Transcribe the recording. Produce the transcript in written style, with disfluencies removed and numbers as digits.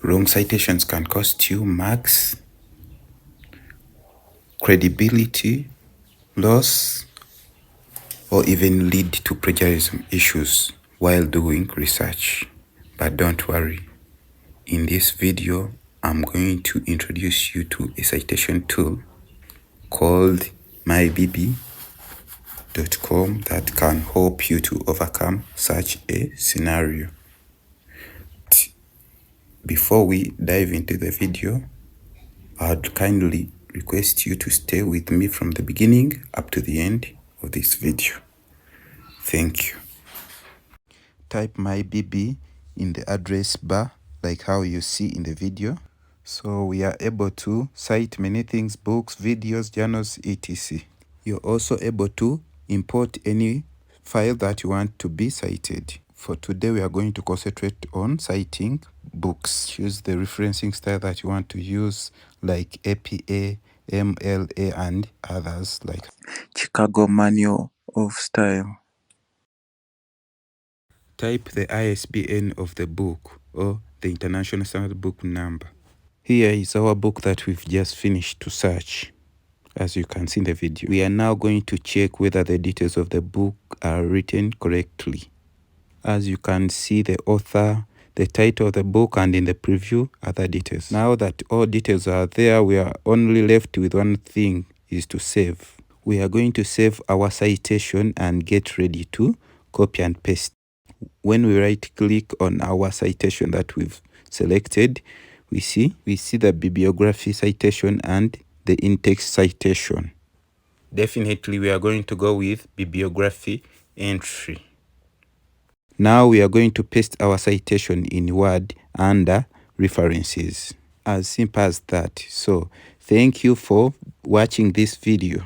Wrong citations can cost you marks, credibility loss, or even lead to plagiarism issues while doing research. But don't worry, in this video, I'm going to introduce you to a citation tool called MyBib.com that can help you to overcome such a scenario. Before we dive into the video, I'd kindly request you to stay with me from the beginning up to the end of this video. Thank you. Type MyBib in the address bar like how you see in the video. So we are able to cite many things, books, videos, journals, etc. You're also able to import any file that you want to be cited. For today, we are going to concentrate on citing books. Choose the referencing style that you want to use, like APA, MLA, and others like Chicago Manual of Style. Type the ISBN of the book or the International Standard Book number. Here is our book that we've just finished to search. As you can see in the video, we are now going to check whether the details of the book are written correctly. As you can see, the author, the title of the book, and in the preview, other details. Now that all details are there, we are only left with one thing, is to save. We are going to save our citation and get ready to copy and paste. When we right click on our citation that we've selected, we see the bibliography citation and the in-text citation. Definitely we are going to go with bibliography entry. Now we are going to paste our citation in Word under references. As simple as that. So thank you for watching this video.